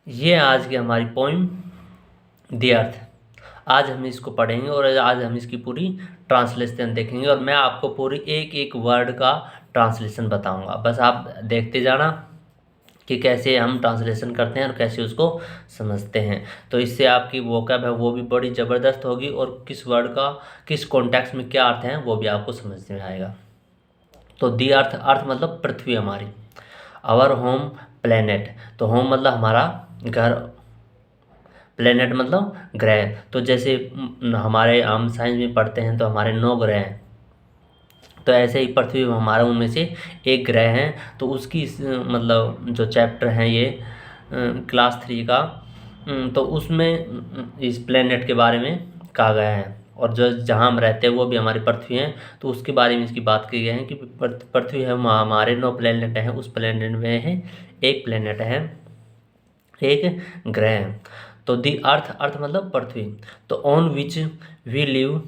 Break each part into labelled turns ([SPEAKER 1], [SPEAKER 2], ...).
[SPEAKER 1] ये आज की हमारी पोइम द अर्थ। आज हम इसको पढ़ेंगे और आज हम इसकी पूरी ट्रांसलेशन देखेंगे और मैं आपको पूरी एक एक वर्ड का ट्रांसलेशन बताऊंगा। बस आप देखते जाना कि कैसे हम ट्रांसलेशन करते हैं और कैसे उसको समझते हैं। तो इससे आपकी वोकैब है वो भी बड़ी ज़बरदस्त होगी और किस वर्ड का किस कॉन्टेक्स्ट में क्या अर्थ है वो भी आपको समझ में आएगा। तो दी अर्थ, अर्थ मतलब पृथ्वी हमारी। आवर होम प्लेनेट, तो होम मतलब हमारा घर, प्लेनेट मतलब ग्रह। तो जैसे हमारे हम साइंस में पढ़ते हैं तो हमारे 9 ग्रह हैं, तो ऐसे ही पृथ्वी हमारा उनमें से एक ग्रह है। तो उसकी मतलब जो चैप्टर हैं ये क्लास 3 का, तो उसमें इस प्लेनेट के बारे में कहा गया है। और जो जहाँ हम रहते हैं वो भी हमारी पृथ्वी है, तो उसके बारे में इसकी बात की गई है कि पृथ्वी है, हमारे 9 प्लेनेट हैं, उस प्लेनेट में है एक प्लेनेट है, एक ग्रह है। तो दी अर्थ, अर्थ मतलब पृथ्वी। तो ऑन विच वी लिव,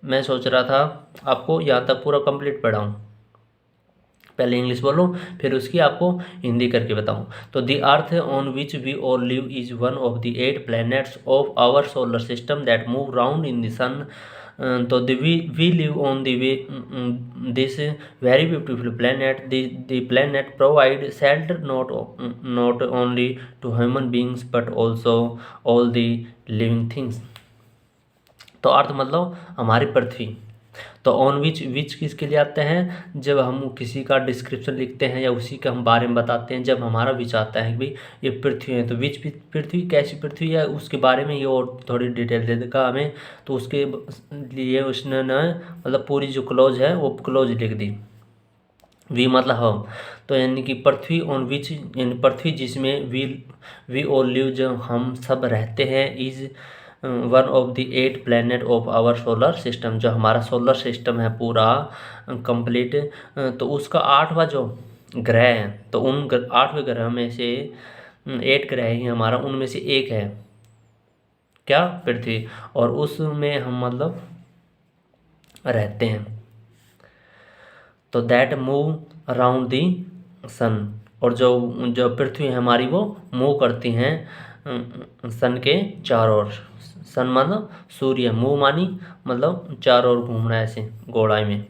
[SPEAKER 1] मैं सोच रहा था आपको यहाँ तक पूरा कंप्लीट पढ़ाऊँ, पहले इंग्लिश बोलूँ फिर उसकी आपको हिंदी करके बताऊँ। तो the earth on which we all live is one of the 8 planets of our solar system that move round in the sun. तो we live on the way this very beautiful planet. The planet provide shelter not only to human beings but also all the living things. तो earth मतलब हमारी पृथ्वी। तो on which किसके लिए आते हैं, जब हम किसी का डिस्क्रिप्शन लिखते हैं या उसी के हम बारे में बताते हैं, जब हमारा विच आता है कि भाई ये पृथ्वी है, तो विच पृथ्वी कैसी पृथ्वी है उसके बारे में ये और थोड़ी डिटेल दे देगा हमें। तो उसके लिए उसने न मतलब पूरी जो क्लोज है वो क्लोज लिख दी। वी मतलब हम, तो यानी कि पृथ्वी ऑन विच यानी पृथ्वी जिसमें वी ऑल लिव जो हम सब रहते हैं, is one of the 8 planet of our solar system, जो हमारा सोलर सिस्टम है पूरा कंप्लीट। तो उसका 8वां जो ग्रह है, तो उन 8वें ग्रह में से 8 ग्रह ही हमारा, उनमें से एक है क्या, पृथ्वी। और उसमें हम मतलब रहते हैं। तो दैट मूव अराउंड दी सन, और जो जो पृथ्वी है हमारी वो मूव करती हैं सन के चारों ओर। सन मतलब सूर्य, मूव मानी मतलब चारों ओर घूमना ऐसे गोलाई में।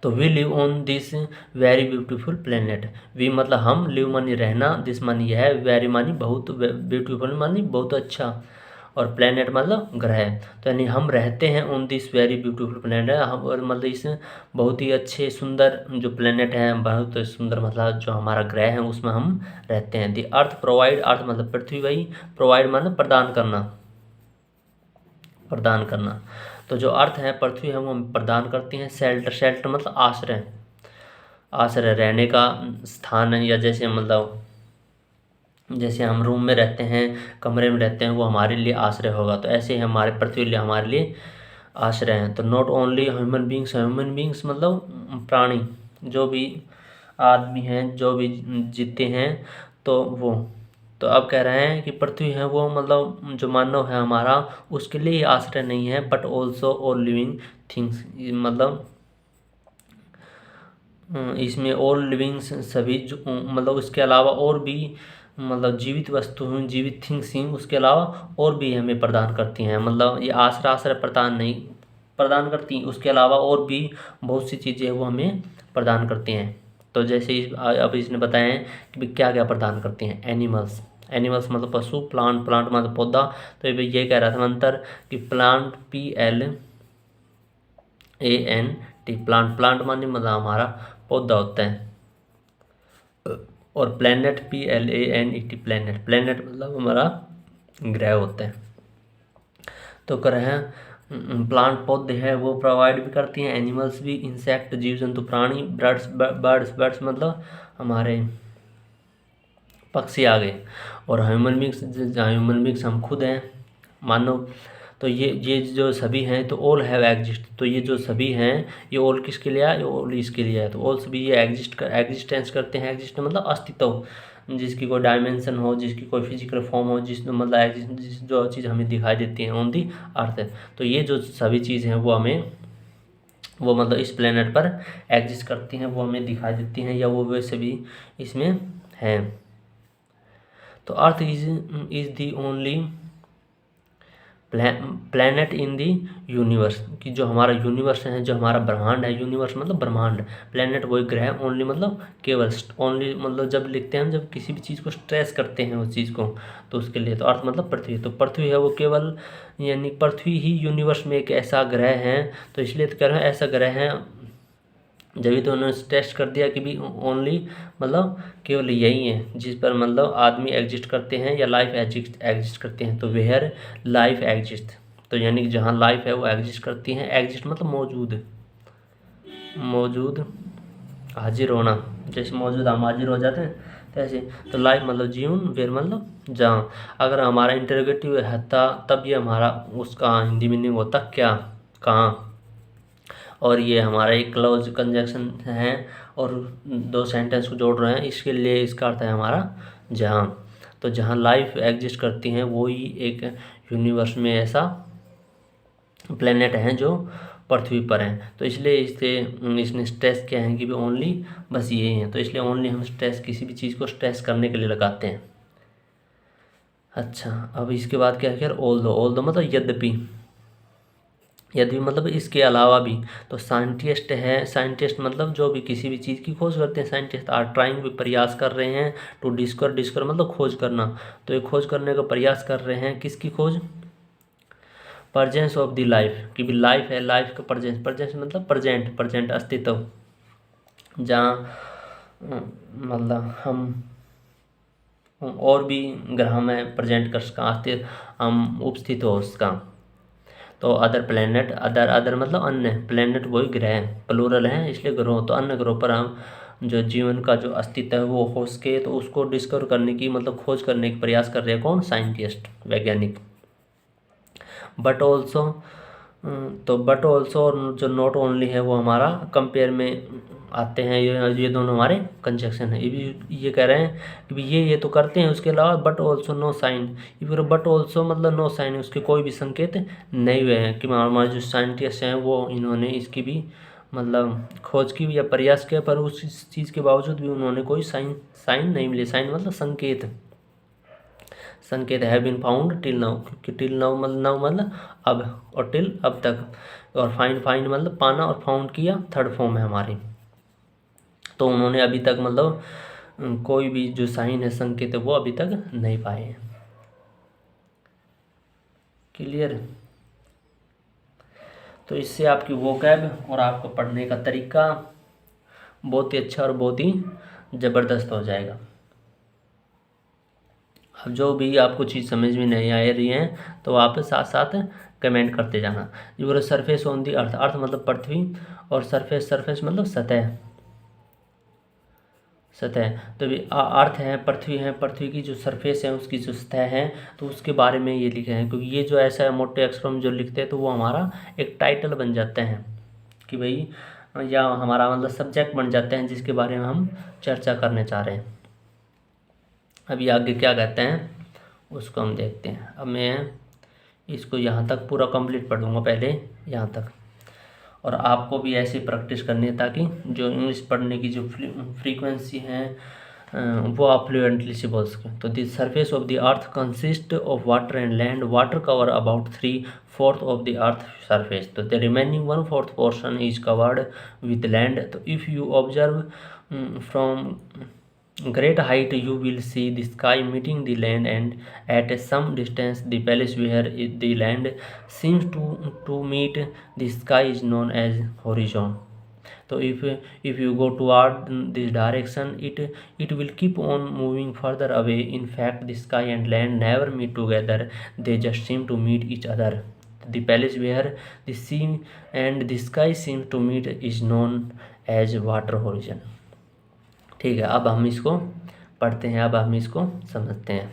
[SPEAKER 1] तो we live on this very beautiful planet. We मतलब हम, लिव मानी रहना, दिस मानी यह, वेरी मानी बहुत, ब्यूटीफुल मानी बहुत अच्छा, और प्लेनेट मतलब ग्रह। तो यानी हम रहते हैं on this very beautiful planet, हम और मतलब इस बहुत ही अच्छे सुंदर जो प्लेनेट है, बहुत सुंदर मतलब जो हमारा ग्रह है उसमें हम रहते हैं। दी अर्थ प्रोवाइड, अर्थ मतलब पृथ्वी, वही प्रोवाइड मतलब प्रदान करना, प्रदान करना। तो जो अर्थ है पृथ्वी है वो हम प्रदान करती हैं। शेल्टर, शेल्टर मतलब आश्रय, आश्रय रहने का स्थान है, या जैसे मतलब जैसे हम रूम में रहते हैं, कमरे में रहते हैं, वो हमारे लिए आश्रय होगा, तो ऐसे ही हमारे पृथ्वी लिए हमारे लिए आश्रय हैं। तो not only human beings, human beings मतलब प्राणी, जो भी आदमी हैं, जो भी जीते हैं, तो वो, तो अब कह रहे हैं कि पृथ्वी है वो मतलब जो मानव है हमारा, उसके लिए ही आश्रय नहीं है, but also all living things, मतलब इसमें ऑल लिविंग्स सभी जो मतलब उसके अलावा और भी मतलब जीवित वस्तु हैं, जीवित थिंग्स हैं, उसके अलावा और भी हमें प्रदान करती हैं। मतलब ये आश्रय आश्रय प्रदान नहीं प्रदान करती, उसके अलावा और भी बहुत सी चीज़ें वो हमें प्रदान करती हैं। तो जैसे अब इसने बताया है कि क्या क्या प्रदान करती हैं। एनिमल्स, एनिमल्स मतलब पशु, प्लांट, प्लांट मतलब पौधा। तो ये कह रहा था मंतर कि प्लांट PLANT, प्लांट, प्लांट माने मतलब हमारा पौधा होता है, और प्लेनेट PLANET, प्लेनेट, प्लेनेट मतलब हमारा ग्रह होता है। तो ग्रह प्लांट पौधे हैं वो प्रोवाइड भी करती हैं, एनिमल्स भी, इंसेक्ट जीव जंतु प्राणी, बर्ड्स, बर्ड्स मतलब हमारे पक्षी आ गए, और ह्यूमन बींग्स हम खुद हैं, मानव। तो ये जो सभी हैं तो ऑल हैव एग्जिस्ट, तो ये जो सभी हैं ये ऑल किसके लिए है, ये ऑल इसके लिए है। तो ऑल सभी ये एग्जिस्टेंस करते हैं। एग्जिस्ट मतलब अस्तित्व, जिसकी कोई डायमेंशन हो, जिसकी कोई फिजिकल फॉर्म हो, जिस मतलब जिस जो चीज़ हमें दिखाई देती है ऑन दी अर्थ। तो ये जो सभी चीज़ हैं वो हमें वो मतलब इस प्लेनेट पर एग्जिस्ट करती हैं, वो हमें दिखाई देती हैं, या वो वैसे भी इसमें हैं। तो earth is the only planet in the universe, कि जो हमारा यूनिवर्स है, जो हमारा ब्रह्मांड है, यूनिवर्स मतलब ब्रह्मांड, प्लैनेट वही ग्रह, ओनली मतलब केवल, ओनली मतलब जब लिखते हैं हम, जब किसी भी चीज़ को स्ट्रेस करते हैं उस चीज़ को, तो उसके लिए तो अर्थ मतलब पृथ्वी, तो पृथ्वी है वो केवल, यानी पृथ्वी ही यूनिवर्स में एक ऐसा ग्रह है, तो इसलिए तो कह रहे हैं ऐसा ग्रह है, जब तो उन्होंने टेस्ट कर दिया कि भी ओनली मतलब केवल यही है जिस पर मतलब आदमी एग्जिस्ट करते हैं या लाइफ एग्जिस्ट करते हैं, तो वेयर लाइफ एग्जिस्ट, तो यानी कि जहाँ लाइफ है वो एग्जिस्ट करती हैं, एग्जिस्ट मतलब मौजूद हाजिर होना, जैसे मौजूद हम हाजिर हो जाते हैं तो ऐसे, तो लाइफ मतलब जीवन, वेयर मतलब जहाँ, अगर हमारा इंटरोगेटिव है तब ये हमारा उसका हिंदी मीनिंग होता क्या, कहाँ, और ये हमारा एक क्लोज कंजक्शन है और दो सेंटेंस को जोड़ रहे हैं, इसके लिए इसका अर्थ है हमारा जहाँ, तो जहाँ लाइफ एग्जिस्ट करती हैं वो ही एक यूनिवर्स में ऐसा प्लेनेट हैं जो पृथ्वी पर हैं, तो इसलिए इसने स्ट्रेस किया है कि भी ओनली बस ये हैं, तो इसलिए ओनली हम स्ट्रेस किसी भी चीज़ को स्ट्रेस करने के लिए लगाते हैं। अच्छा, अब इसके बाद क्या है, ऑल दो मतलब यदि मतलब इसके अलावा भी, तो साइंटिस्ट है, साइंटिस्ट मतलब जो भी किसी भी चीज़ की खोज करते हैं, साइंटिस्ट आर ट्राइंग भी प्रयास कर रहे हैं टू डिस्कवर मतलब खोज करना, तो ये खोज करने का प्रयास कर रहे हैं, किसकी खोज, प्रजेंस ऑफ द लाइफ, कि भी लाइफ है, लाइफ का प्रजेंस मतलब प्रेजेंट अस्तित्व, जहाँ मतलब हम और भी ग्रह में प्रेजेंट कर सका, अस्तित्व हम उपस्थित हो उसका, तो अदर प्लेनेट, अदर मतलब अन्य, प्लेनेट वही ग्रह प्लूरल हैं इसलिए ग्रहों, तो अन्य ग्रहों पर हम जो जीवन का जो अस्तित्व है वो हो सके, तो उसको डिस्कवर करने की मतलब खोज करने की प्रयास कर रहे हैं कौन, साइंटिस्ट, वैज्ञानिक। बट ऑल्सो, तो बट ऑल्सो जो नॉट ओनली है वो हमारा कंपेयर में आते हैं, ये दोनों हमारे कंजक्शन है, ये कह रहे हैं कि ये तो करते हैं, उसके अलावा बट ऑल्सो नो साइन, ये बट ऑल्सो मतलब नो साइन, उसके कोई भी संकेत नहीं हुए हैं, कि हमारे जो साइंटिस्ट हैं वो इन्होंने इसकी भी मतलब खोज की या प्रयास किया, पर उस चीज़ के बावजूद भी उन्होंने कोई साइन नहीं मिले, साइन मतलब संकेत है बिन फाउंड टिल नाउ, क्योंकि टिल नाउ मतलब अब, और टिल अब तक, और फाइंड मतलब पाना, और फाउंड किया थर्ड फॉर्म है हमारी, तो उन्होंने अभी तक मतलब कोई भी जो साइन है, संकेत है, वो अभी तक नहीं पाए हैं। क्लियर, तो इससे आपकी वोकैब और आपको पढ़ने का तरीका बहुत ही अच्छा और बहुत ही ज़बरदस्त हो जाएगा। अब जो भी आपको चीज़ समझ में नहीं आ रही है तो आप साथ साथ कमेंट करते जाना। Your surface on the earth, earth मतलब पृथ्वी, और सरफेस मतलब सतह, तो भी अर्थ है, पृथ्वी की जो सरफेस है, उसकी जो सतह है, तो उसके बारे में ये लिखे हैं, क्योंकि ये जो ऐसा है मोटे अक्षरों में जो लिखते हैं तो वो हमारा एक टाइटल बन जाते हैं कि भाई, या हमारा मतलब सब्जेक्ट बन जाते हैं जिसके बारे में हम चर्चा करने चाह रहे हैं। अभी आगे क्या कहते हैं उसको हम देखते हैं। अब मैं इसको यहाँ तक पूरा कंप्लीट पढ़ूँगा, पहले यहाँ तक, और आपको भी ऐसी प्रैक्टिस करनी है ताकि जो इंग्लिश पढ़ने की जो फ्रीक्वेंसी है वो आप फ्लुएंटली से बोल सकें। तो the surface of the earth consist of water and land, water cover about 3/4 of the earth surface, तो the remaining 1/4 portion is covered with land. तो if you observe from great height you will see the sky meeting the land, and at some distance the place where the land seems to meet the sky is known as horizon. So if you go toward this direction, it will keep on moving further away. In fact, the sky and land never meet together, they just seem to meet each other. The place where the sea and the sky seem to meet is known as water horizon. ठीक है, अब हम इसको पढ़ते हैं, अब हम इसको समझते हैं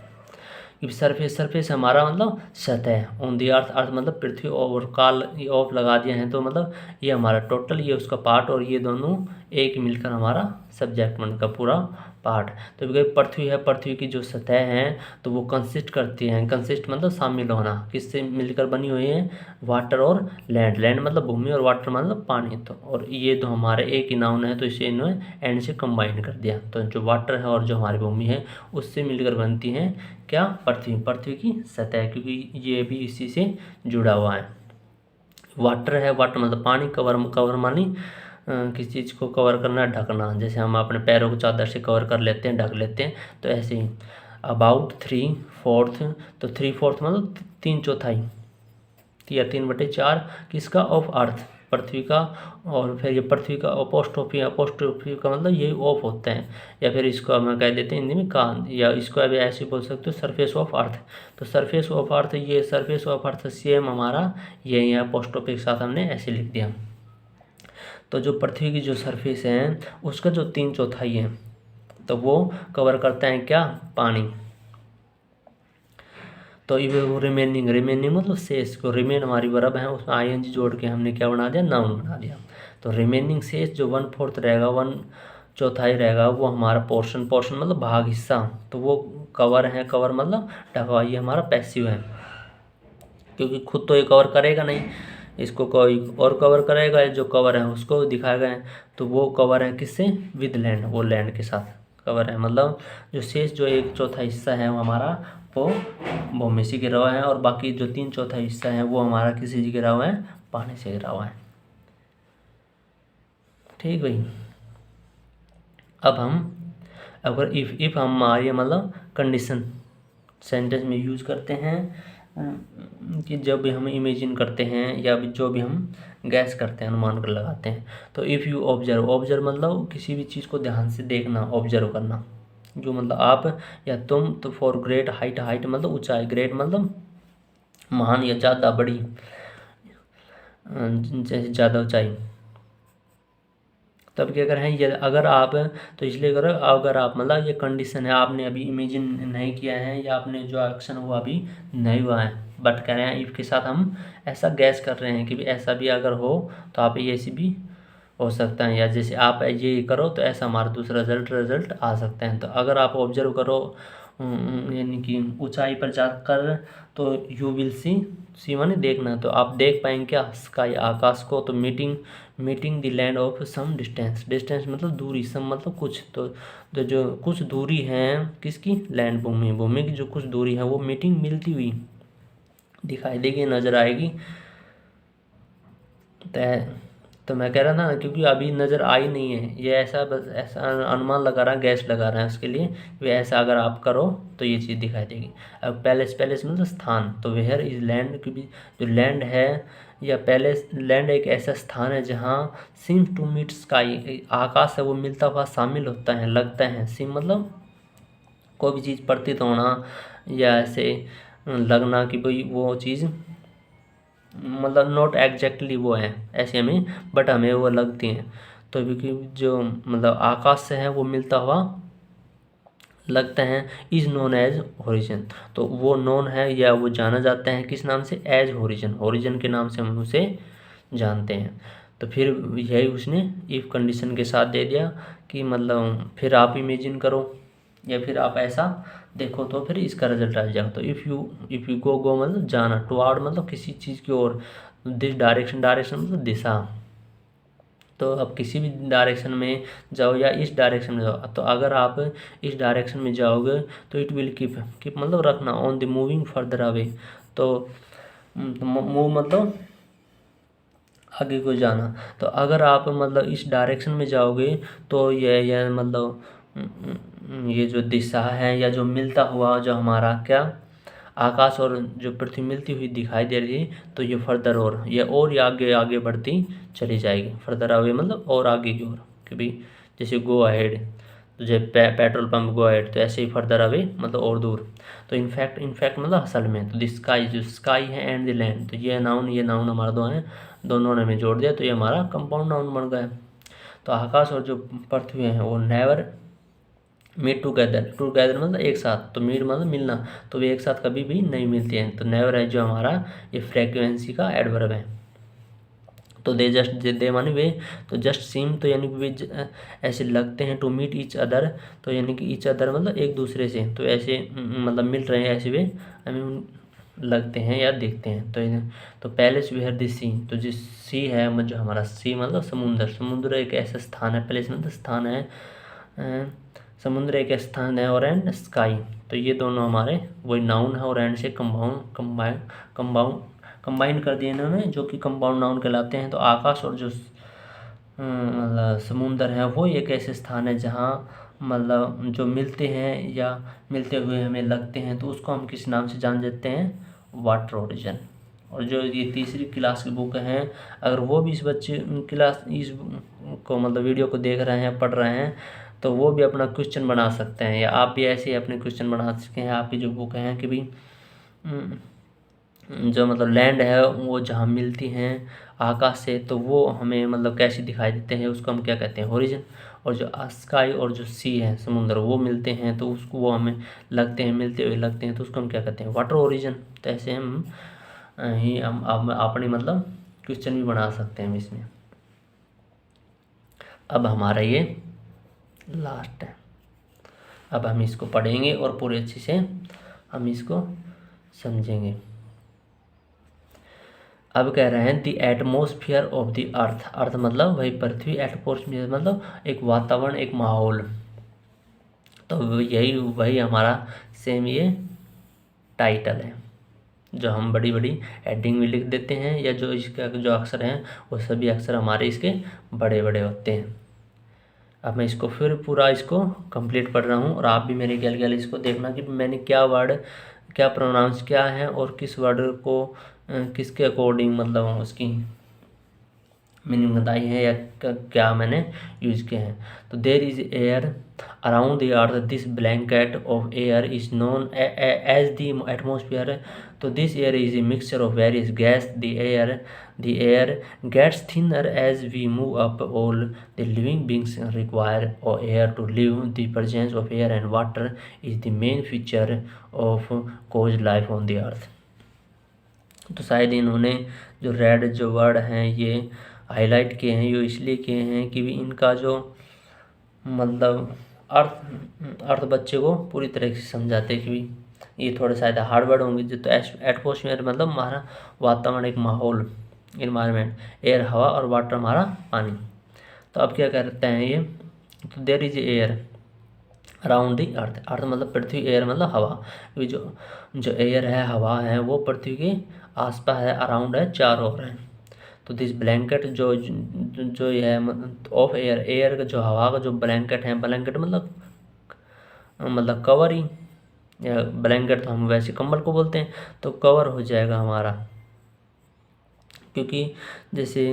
[SPEAKER 1] कि सरफेस हमारा मतलब सतह, ऑन दी अर्थ, अर्थ मतलब पृथ्वी, और काल ऑफ लगा दिया है तो मतलब ये हमारा टोटल, ये उसका पार्ट, और ये दोनों एक मिलकर हमारा सब्जेक्ट बनकर पूरा पार्ट। तो पृथ्वी है, पृथ्वी की जो सतह है तो वो कंसिस्ट करती हैं, कंसिस्ट मतलब शामिल होना, किससे मिलकर बनी हुई है, वाटर और लैंड, लैंड मतलब भूमि और वाटर मतलब पानी। तो और ये तो हमारे एक ही नाउन है तो इसे इन्होंने एंड से कंबाइन कर दिया। तो जो वाटर है और जो हमारी भूमि है उससे मिलकर बनती हैं क्या, पृथ्वी, पृथ्वी की सतह, क्योंकि ये भी इसी से जुड़ा हुआ है। वाटर है, वाटर मतलब पानी, कवर, कवर मानी किसी चीज़ को कवर करना, ढकना, जैसे हम अपने पैरों को चादर से कवर कर लेते हैं, ढक लेते हैं, तो ऐसे ही। अबाउट 3/4, तो 3/4 मतलब 3/4 या 3/4 किसका, ऑफ अर्थ, पृथ्वी का। और फिर ये पृथ्वी का अपोस्ट्रोफी, अपोस्ट्रोफी का मतलब ये ऑफ होता है, या फिर इसको हम कह देते हैं हिंदी में कान, या इसको अभी ऐसे बोल सकते हो सरफेस ऑफ अर्थ। तो सरफेस ऑफ अर्थ, ये सरफेस ऑफ अर्थ सेम हमारा ये यहाँ अपोस्ट्रोफी के साथ हमने ऐसे लिख दिया। तो जो पृथ्वी की जो सरफेस है उसका जो 3/4 है तो वो कवर करता है क्या, पानी। तो ये वो रिमेनिंग, रिमेनिंग मतलब शेष, को रिमेन हमारी वर्ब है उसमें आईएनजी जोड़ के हमने क्या बना दिया, नाउन बना दिया। तो रिमेनिंग शेष जो 1/4 रहेगा, 1/4 रहेगा, वो हमारा पोर्शन, पोर्शन मतलब भाग, हिस्सा, तो वो कवर है, कवर मतलब ढका, ये हमारा पैसिव है, क्योंकि खुद तो ये कवर करेगा नहीं, इसको कोई और कवर करेगा, जो कवर है उसको दिखाएगा है, तो वो कवर है किससे, विद लैंड, वो लैंड के साथ कवर है। मतलब जो शेष जो 1/4 हिस्सा है वो हमारा वो भूमि से घिरा हुआ है, और बाकी जो 3/4 हिस्सा है वो हमारा किसी से घिरा हुआ है, पानी से घिरा हुआ है। ठीक भाई। अब हम अगर इफ़ हम हमारी मतलब कंडीशन सेंटेंस में यूज़ करते हैं कि जब भी हम इमेजिन करते हैं या जो भी हम गैस करते हैं, अनुमान कर लगाते हैं, तो इफ़ यू ऑब्जर्व, ऑब्जर्व मतलब किसी भी चीज़ को ध्यान से देखना, ऑब्जर्व करना, जो मतलब आप या तुम, तो फॉर ग्रेट हाइट, हाइट मतलब ऊंचाई, ग्रेट मतलब महान या ज़्यादा, बड़ी, जैसे ज़्यादा ऊंचाई। तब क्या करें, ये अगर आप, तो इसलिए करो अगर आप, मतलब ये कंडीशन है, आपने अभी इमेजिन नहीं किया है या आपने जो एक्शन हुआ अभी नहीं हुआ है, बट कह रहे हैं इफ़ के साथ हम ऐसा गैस कर रहे हैं कि भी ऐसा भी अगर हो तो आप ये ऐसी भी हो सकता है, या जैसे आप ये करो तो ऐसा हमारा दूसरा रिजल्ट आ सकता है। तो अगर आप ऑब्जर्व करो यानी कि ऊंचाई पर जाकर, तो यू विल सी माने देखना, तो आप देख पाएंगे क्या, स्काई, आकाश को, तो meeting the land of some distance, distance मतलब दूरी, सम मतलब कुछ, तो जो कुछ दूरी है किसकी, लैंड, भूमि, भूमि की जो कुछ दूरी है वो मीटिंग मिलती हुई दिखाई देगी, नज़र आएगी। तो मैं कह रहा था क्योंकि अभी नज़र आई नहीं है, ये ऐसा बस ऐसा अनुमान लगा रहा है, गैस लगा रहा है उसके लिए, वे ऐसा अगर आप करो तो ये चीज़ दिखाई देगी। अब पैलेस, पैलेस मतलब स्थान, तो वेयर इज लैंड, क्योंकि जो लैंड है या पैलेस, लैंड एक ऐसा स्थान है जहाँ सीम टू मीट स्काई, आकाश है वो मिलता हुआ शामिल होता है, लगता है, सीम मतलब कोई भी चीज़ प्रतीत होना या ऐसे लगना कि भाई वो चीज़ मतलब नॉट एग्जैक्टली वो है ऐसे हमें, बट हमें वो लगती हैं। तो क्योंकि जो मतलब आकाश से है वो मिलता हुआ लगता है, इज़ नोन एज होरिजन, तो वो नोन है या वो जाना जाता है किस नाम से, एज होरिजन, होरिजन के नाम से हम उसे जानते हैं। तो फिर यही उसने इफ़ कंडीशन के साथ दे दिया कि मतलब फिर आप इमेजिन करो या फिर आप ऐसा देखो तो फिर इसका रिजल्ट आ जाएगा। तो इफ़ यू गो मतलब जाना, टुवार्ड मतलब किसी चीज़ की ओर, दिस डायरेक्शन, डायरेक्शन मतलब दिशा, तो अब किसी भी डायरेक्शन में जाओ या इस डायरेक्शन में जाओ, तो अगर आप इस डायरेक्शन में जाओगे तो इट विल कीप मतलब रखना, on the moving further away, तो मूव मतलब आगे को जाना। तो अगर आप मतलब इस डायरेक्शन में जाओगे तो ये मतलब ये जो दिशा है या जो मिलता हुआ जो हमारा क्या, आकाश और जो पृथ्वी मिलती हुई दिखाई दे रही है, तो ये फर्दर और ये और ये आगे आगे बढ़ती चली जाएगी, फर्दर अवे मतलब और आगे की ओर, कि भाई जैसे गो अहेड, तो जब पेट्रोल पंप गो अहेड, तो ऐसे ही फर्दर अवे मतलब और दूर। तो इनफैक्ट मतलब असल में, तो द स्काई, जो स्काई है एंड द लैंड, तो ये नाउन हमारा दो हैं, दोनों ने हमें जोड़ दिया तो ये हमारा कंपाउंड नाउन बन गया। तो आकाश और जो पृथ्वी है वो नेवर मीट टूगेदर मतलब एक साथ, तो मीट मतलब मिलना, तो वे एक साथ कभी भी नहीं मिलते हैं। तो नेवर है जो हमारा ये फ्रीक्वेंसी का एडवर्ब है। तो दे जस्ट, दे मानी वे, तो जस्ट सीम तो यानी कि वे ऐसे लगते हैं, टू मीट ईच अदर तो यानी कि ईच अदर मतलब एक दूसरे से, तो ऐसे मतलब मिल रहे हैं, ऐसे वे हमें लगते हैं या देखते हैं। तो पैलेस वेयर द सी, तो जिस सी है जो हमारा सी मतलब समुंदर, समुद्र एक ऐसा स्थान है, पैलेस मतलब स्थान है, समुद्र एक स्थान है, और एंड स्काई, तो ये दोनों हमारे वही नाउन है, और एंड से कंबाइन कर दिए इन्होंने, जो कि कंपाउंड नाउन कहलाते हैं। तो आकाश और जो मतलब समुंदर है वो एक ऐसे स्थान है जहाँ मतलब जो मिलते हैं या मिलते हुए हमें लगते हैं, तो उसको हम किस नाम से जान देते हैं, वाटर ओरिजिन। और जो ये तीसरी क्लास की बुक हैं, अगर वो भी इस बच्चे क्लास इस को मतलब वीडियो को देख रहे हैं, पढ़ रहे हैं, तो वो भी अपना क्वेश्चन बना सकते हैं, या आप भी ऐसे ही अपने क्वेश्चन बना सकते हैं। आपकी जो बुक हैं कि भी जो मतलब लैंड है वो जहाँ मिलती हैं आकाश से, तो वो हमें मतलब कैसे दिखाई देते हैं, उसको हम क्या कहते हैं, होरिजन। और जो स्काई और जो सी है समुद्र, वो मिलते हैं तो उसको वो हमें लगते हैं, मिलते हुए लगते हैं, तो उसको हम क्या कहते हैं, वाटर ओरिजन। तो ऐसे हम अपनी मतलब क्वेश्चन भी बना सकते हैं इसमें। अब हमारा ये लास्ट है, अब हम इसको पढ़ेंगे और पूरे अच्छे से हम इसको समझेंगे। अब कह रहे हैं the atmosphere of the earth, earth मतलब वही पृथ्वी, एटमोसफियर मतलब एक वातावरण, एक माहौल। तो यही वही हमारा सेम ये टाइटल है, जो हम बड़ी बड़ी हेडिंग में लिख देते हैं, या जो इसका जो अक्षर हैं वो सभी अक्षर हमारे इसके बड़े बड़े होते हैं। अब मैं इसको फिर पूरा इसको कंप्लीट पढ़ रहा हूँ, और आप भी मेरे गैल गैल इसको देखना कि मैंने क्या वर्ड, क्या प्रोनाउंस क्या है, और किस वर्ड को किसके अकॉर्डिंग मतलब उसकी मीनिंग बताई है, या क्या मैंने यूज किए हैं। तो there is air around the earth, this blanket of air is known as the atmosphere. तो this air is a mixture of various gas, the air gets thinner as we move up, all the living beings require air to live, the presence of air and water is the main feature of cause life on the earth. तो शायद इन्होंने जो red जो word हैं ये highlight किए हैं, ये इसलिए किए हैं कि भी इनका जो मतलब अर्थ बच्चे को पूरी तरह से समझाते हैं कि भी ये थोड़े शायद हार्ड वर्ड होंगे। जो तो एटमोसफियर मतलब हमारा वातावरण, एक माहौल, इन्वायरमेंट, एयर हवा, और वाटर हमारा पानी। तो अब क्या कहते हैं ये, तो there is air around the earth, earth मतलब पृथ्वी, एयर मतलब हवा, जो जो एयर है, हवा है, वो पृथ्वी के आसपास है, अराउंड है, चारों ओर है। तो दिस ब्लैंकेट जो ये है ऑफ एयर, एयर का जो हवा का जो ब्लैंकेट है, ब्लैंकेट मतलब कवर ही, या ब्लैंकेट तो हम वैसे कंबल को बोलते हैं, तो कवर हो जाएगा हमारा, क्योंकि जैसे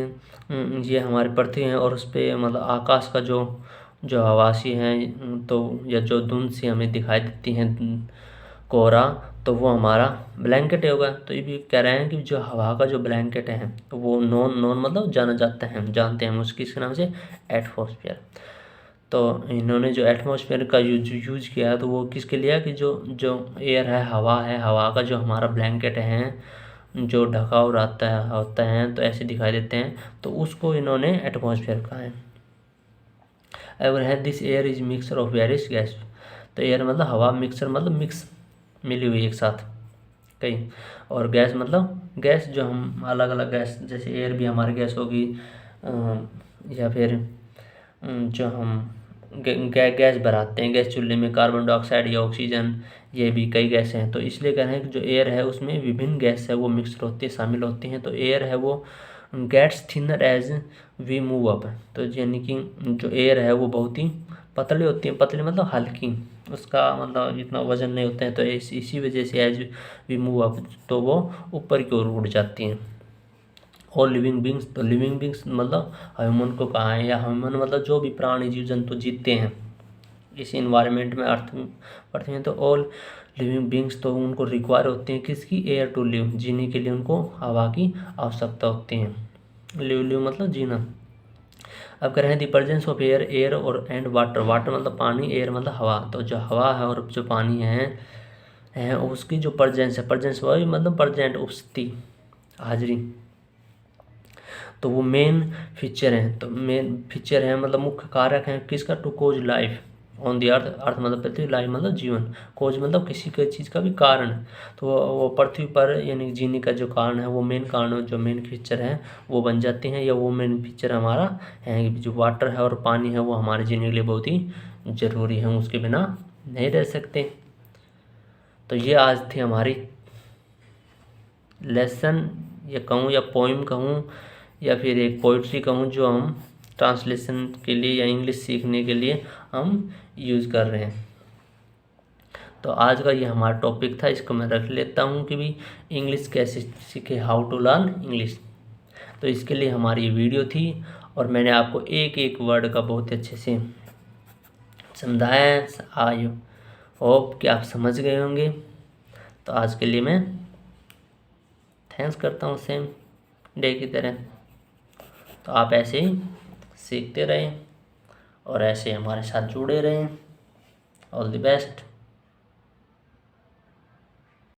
[SPEAKER 1] ये हमारी पृथ्वी है और उस पर मतलब आकाश का जो जो हवासी हैं, तो या जो धुंध सी हमें दिखाई देती हैं, कोहरा, तो वो हमारा ब्लैंकेट होगा। तो ये भी कह रहे हैं कि जो हवा का जो ब्लैंकेट है, तो वो नॉन मतलब जाना जाता है, हम जानते हैं उसकी इसके नाम से एटमॉस्फेयर। तो इन्होंने जो एटमॉस्फेयर का यूज किया है, तो वो किसके लिए, कि जो जो एयर है, हवा का जो हमारा ब्लैंकेट है, जो ढकाव रहता है होता है, तो ऐसे दिखाई देते हैं, तो उसको इन्होंने एटमॉस्फेयर कहा है। अगर है this air is mixture of various gas, तो एयर मतलब हवा, मिक्सचर मतलब मिक्स, मिली हुई एक साथ कई, और गैस मतलब गैस, जो हम अलग अलग गैस, जैसे एयर भी हमारी गैस होगी, या फिर जो हम गैस भराते हैं गैस चूल्हे में, कार्बन डाइऑक्साइड या ऑक्सीजन, ये भी कई गैसें हैं। तो इसलिए कह रहे हैं कि जो एयर है उसमें विभिन्न गैस है वो मिक्सर होती है, शामिल होती हैं। तो एयर है वो gets thinner as we move up, तो यानी कि जो एयर है वो बहुत ही पतली होती है, पतली मतलब हल्की, उसका मतलब इतना वजन नहीं होता है, तो इसी वजह से एज वी मूव अप तो वो ऊपर की ओर उड़ जाती हैं। और लिविंग बींग्स, तो लिविंग बींग्स मतलब ह्यूमन को कहा है, या ह्यूमन मतलब जो भी प्राणी जीव जंतु जीते हैं इस इन्वायरमेंट में, अर्थ में पड़ते हैं। तो ऑल लिविंग बींग्स, तो उनको रिक्वायर होती हैं किसकी, एयर टू लिव, जीने के लिए उनको हवा की आवश्यकता होती है। लिव मतलब जीना। अब कह रहे हैं the presence of air, air और एंड वाटर, वाटर मतलब पानी, एयर मतलब हवा। तो जो हवा है और जो पानी है उसकी जो प्रेजेंस है, प्रेजेंस वही मतलब प्रेजेंट, उपस्थिति, हाजिरी। तो वो मेन फीचर हैं, तो मेन फीचर है मतलब मुख्य कारक हैं किसका, to cause life on the earth, earth मतलब पृथ्वी, लाइफ मतलब जीवन, कोज मतलब किसी के चीज़ का भी कारण। तो वो पृथ्वी पर यानी जीने का जो कारण है, वो मेन कारण जो मेन फीचर है वो बन जाते हैं, या वो मेन फीचर हमारा है जो वाटर है और पानी है, वो हमारे जीने के लिए बहुत ही ज़रूरी है, हम उसके बिना नहीं रह सकते। तो ये आज थी हमारी लेसन, या कहूँ या पोइम कहूँ या फिर एक पोइट्री कहूँ, जो हम ट्रांसलेशन के लिए या इंग्लिश सीखने के लिए हम यूज़ कर रहे हैं। तो आज का ये हमारा टॉपिक था, इसको मैं रख लेता हूँ कि भी इंग्लिश कैसे सीखे, हाउ टू लर्न इंग्लिश। तो इसके लिए हमारी वीडियो थी और मैंने आपको एक एक वर्ड का बहुत अच्छे से समझाया। आई होप कि आप समझ गए होंगे। तो आज के लिए मैं थैंक्स करता हूँ सेम डे की तरह। तो आप ऐसे ही सीखते रहें और ऐसे हमारे साथ जुड़े रहें। All the best.